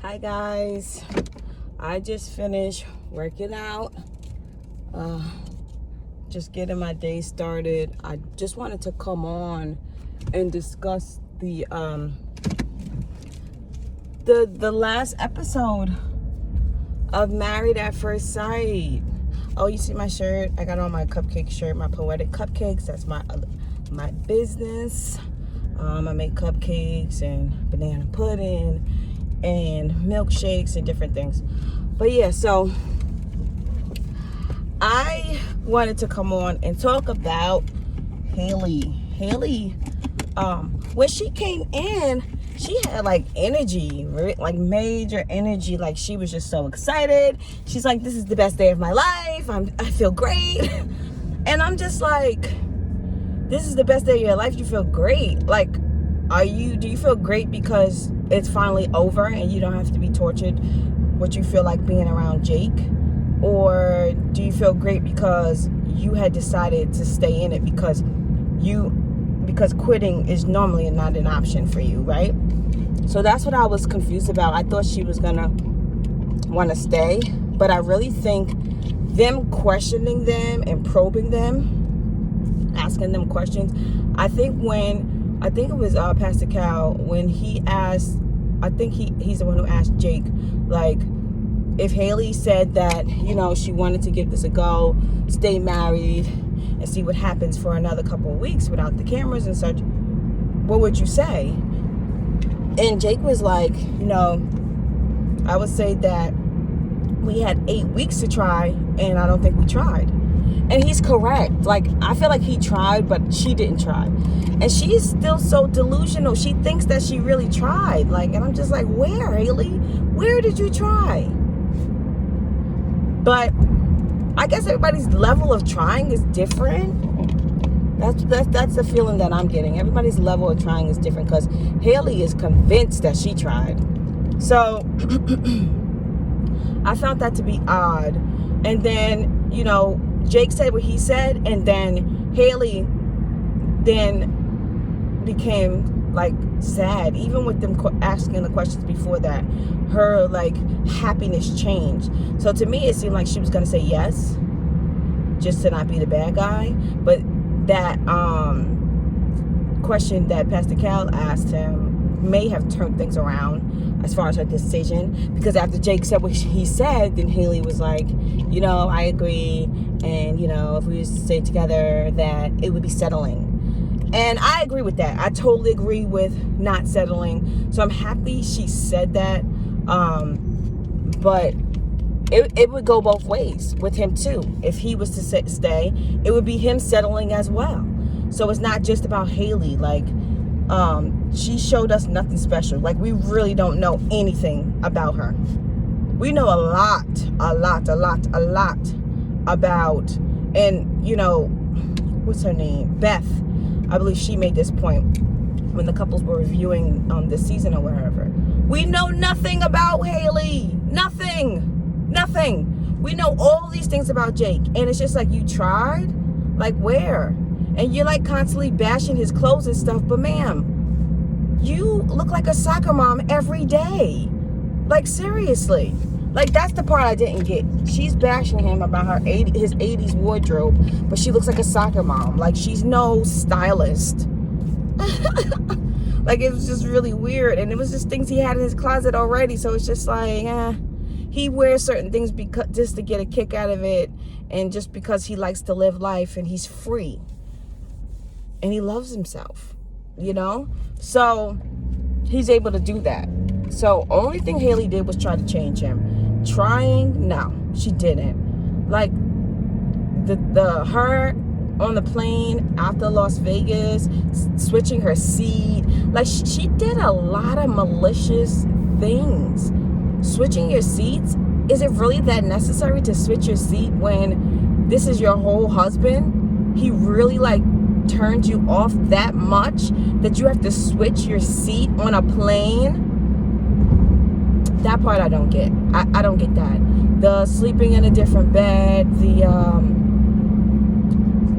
Hi guys, I just finished working out, just getting my day started. I just wanted to come on and discuss the last episode of Married at First Sight. Oh, you see my shirt? I got on my cupcake shirt, my Poetic Cupcakes. That's my business. I make cupcakes and banana pudding and milkshakes and different things. But yeah, so I wanted to come on and talk about Hailey. When she came in, she had like energy, like major energy. Like she was just so excited. She's like, this is the best day of my life. I feel great. And I'm just like, this is the best day of your life? You feel great? Like, do you feel great because it's finally over and you don't have to be tortured what you feel like being around Jake? Or do you feel great because you had decided to stay in it because quitting is normally not an option for you, right? So that's what I was confused about. I thought she was gonna want to stay, but I really think them questioning them and probing them, asking them questions. I think it was Pastor Cal, when he asked, I think he's the one who asked Jake, like, if Hailey said that, she wanted to give this a go, stay married, and see what happens for another couple of weeks without the cameras and such, what would you say? And Jake was like, I would say that we had 8 weeks to try, and I don't think we tried. And he's correct. Like, I feel like he tried, but she didn't try. And she's still so delusional. She thinks that she really tried. Like, and I'm just like, where, Hailey? Where did you try? But I guess everybody's level of trying is different. That's the feeling that I'm getting. Everybody's level of trying is different because Hailey is convinced that she tried. So I found that to be odd. And then, Jake said what he said, and then Hailey then became like sad. Even with them asking the questions before that, her like happiness changed. So to me, it seemed like she was gonna say yes, just to not be the bad guy. But that question that Pastor Cal asked him may have turned things around as far as her decision, because after Jake said what he said, then Hailey was like, I agree, and if we used to stay together, that it would be settling. And I agree with that. I totally agree with not settling. So I'm happy she said that. But it would go both ways with him too. If he was to stay, it would be him settling as well. So it's not just about Hailey. Like, she showed us nothing special. Like, we really don't know anything about her. We know a lot about, and what's her name? Beth. I believe she made this point when the couples were reviewing this season or wherever. We know nothing about Hailey. Nothing. We know all these things about Jake. And it's just like, you tried? Like, where? And you're like constantly bashing his clothes and stuff. But ma'am, you look like a soccer mom every day. Like, seriously. Like, that's the part I didn't get. She's bashing him about his 80s wardrobe, but she looks like a soccer mom. Like, she's no stylist. Like, it was just really weird. And it was just things he had in his closet already. So it's just like, he wears certain things just to get a kick out of it, and just because he likes to live life and he's free. And he loves himself, So he's able to do that. So only thing Hailey did was try to change him. Trying? No, she didn't. Like, her on the plane after Las Vegas, switching her seat. Like, she did a lot of malicious things. Switching your seats? Is it really that necessary to switch your seat when this is your whole husband? He really turned you off that much that you have to switch your seat on a plane? That part I don't get. I don't get that. The sleeping in a different bed, the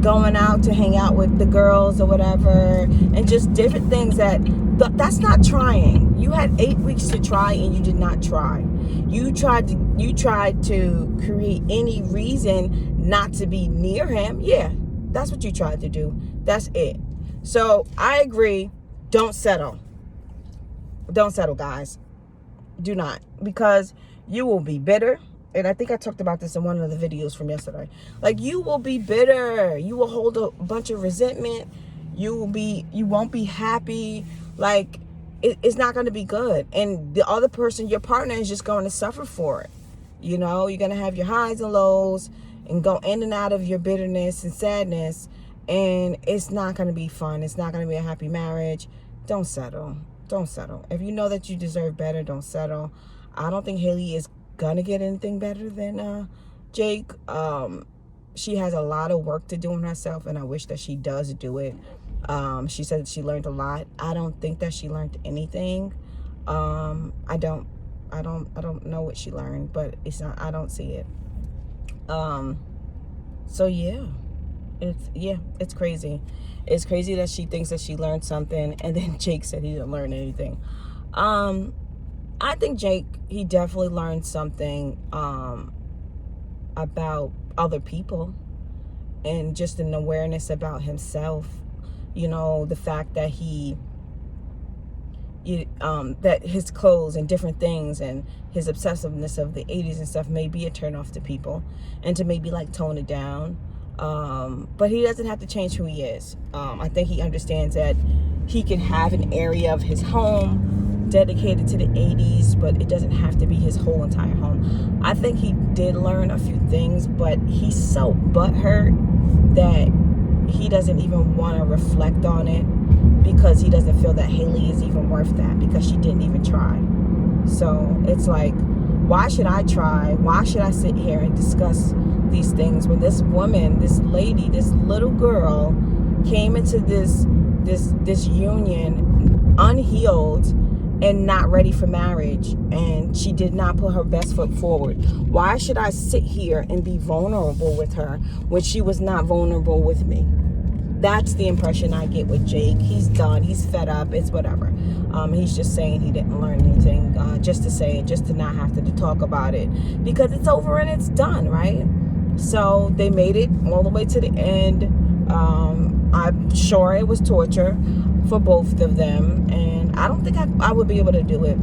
going out to hang out with the girls or whatever, and just different things that's not trying. You had 8 weeks to try and you did not try. You tried to create any reason not to be near him. Yeah, that's what you tried to do. That's it. So I agree. Don't settle. Don't settle, guys. Do not, because you will be bitter. And I think I talked about this in one of the videos from yesterday. Like, you will be bitter. You will hold a bunch of resentment. You won't be happy. Like, it's not going to be good. And the other person, your partner, is just going to suffer for it. You know, you're going to have your highs and lows and go in and out of your bitterness and sadness. And it's not going to be fun. It's not going to be a happy marriage. Don't settle. Don't settle. If you know that you deserve better, don't settle. I don't think Hailey is gonna get anything better than Jake. She has a lot of work to do on herself, and I wish that she does do it. She said she learned a lot. I don't think that she learned anything. I don't know what she learned, but I don't see it. So yeah. It's crazy. It's crazy that she thinks that she learned something, and then Jake said he didn't learn anything. I think Jake, he definitely learned something about other people, and just an awareness about himself. You know, the fact that that his clothes and different things and his obsessiveness of the 80s and stuff may be a turn off to people, and to maybe like tone it down. But he doesn't have to change who he is. I think he understands that he can have an area of his home dedicated to the 80s, but it doesn't have to be his whole entire home. I think he did learn a few things, but he's so butthurt that he doesn't even want to reflect on it, because he doesn't feel that Hailey is even worth that, because she didn't even try. So it's like, why should I try? Why should I sit here and discuss these things when this woman, this lady, this little girl came into this union unhealed and not ready for marriage, and she did not put her best foot forward? Why should I sit here and be vulnerable with her when she was not vulnerable with me? That's the impression I get with Jake. He's done. He's fed up. It's whatever. He's just saying he didn't learn anything, just to say it, just to not have to talk about it, because it's over and it's done, right? So they made it all the way to the end. I'm sure it was torture for both of them, and I don't think I would be able to do it.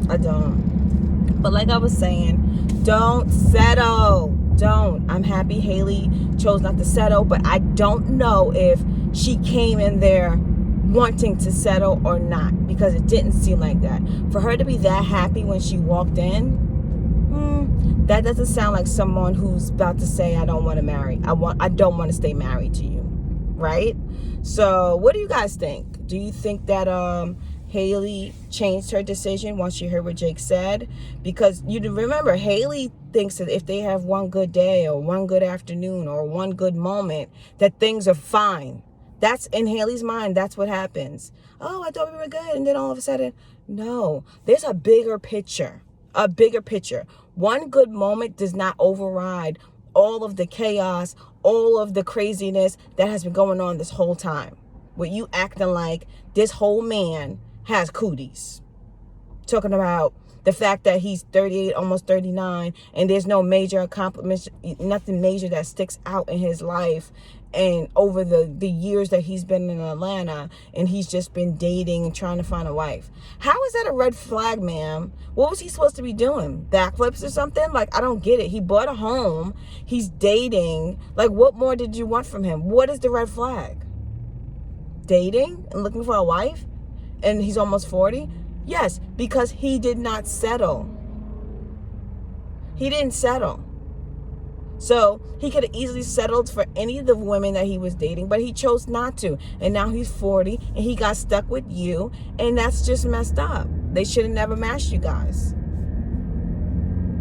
I don't. But like I was saying, don't settle. Don't. I'm happy Hailey chose not to settle, but I don't know if she came in there wanting to settle or not, because it didn't seem like that. For her to be that happy when she walked in, that doesn't sound like someone who's about to say, I don't want to marry. I don't want to stay married to you, right? So what do you guys think? Do you think that Hailey changed her decision once she heard what Jake said? Because you remember, Hailey thinks that if they have one good day or one good afternoon or one good moment, that things are fine. That's in Hailey's mind. That's what happens. Oh, I thought we were good, and then all of a sudden, no. There's a bigger picture. A bigger picture. One good moment does not override all of the chaos, all of the craziness that has been going on this whole time, with you acting like this whole man has cooties. Talking about the fact that he's 38, almost 39, and there's no major accomplishments, nothing major that sticks out in his life. And over the years that he's been in Atlanta, and he's just been dating and trying to find a wife. How is that a red flag, ma'am? What was he supposed to be doing? Backflips or something? Like, I don't get it. He bought a home. He's dating. Like, what more did you want from him? What is the red flag? Dating and looking for a wife? And he's almost 40? Yes, because he did not settle. He didn't settle. So he could have easily settled for any of the women that he was dating, but he chose not to. And now he's 40 and he got stuck with you, and that's just messed up. They should have never matched you guys.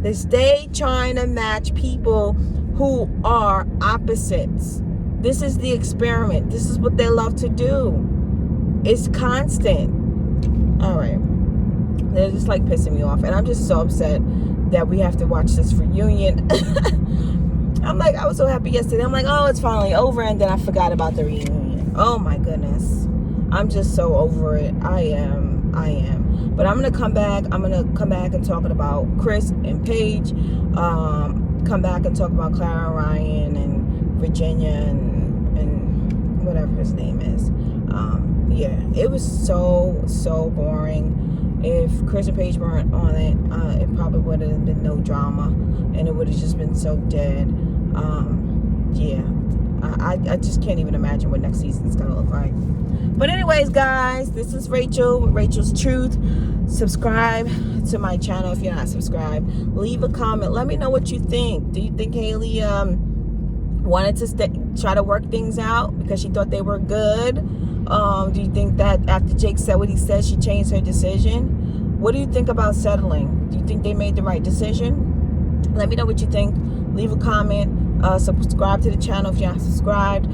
They stay trying to match people who are opposites. This is the experiment. This is what they love to do. It's constant. All right. They're just like pissing me off. And I'm just so upset that we have to watch this reunion. I'm like, I was so happy yesterday. I'm like, oh, it's finally over. And then I forgot about the reunion. Oh my goodness. I'm just so over it. I am. But I'm gonna come back. I'm gonna come back and talk about Chris and Paige. Come back and talk about Clara and Ryan and Virginia and whatever his name is. Yeah, it was so boring. If Chris and Paige weren't on it, it probably would have been no drama, and it would have just been so dead. Yeah, I just can't even imagine what next season's gonna look like. But anyways, guys, this is Rachel with Rachel's Truth. Subscribe to my channel if you're not subscribed. Leave a comment. Let me know what you think. Do you think Hailey wanted to try to work things out because she thought they were good? Do you think that after Jake said what he said, she changed her decision? What do you think about settling? Do you think they made the right decision? Let me know what you think. Leave a comment. Subscribe to the channel if you're not subscribed.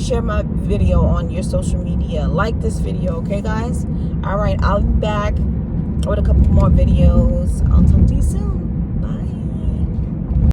Share my video on your social media. Like this video, okay, guys? All right, I'll be back with a couple more videos. I'll talk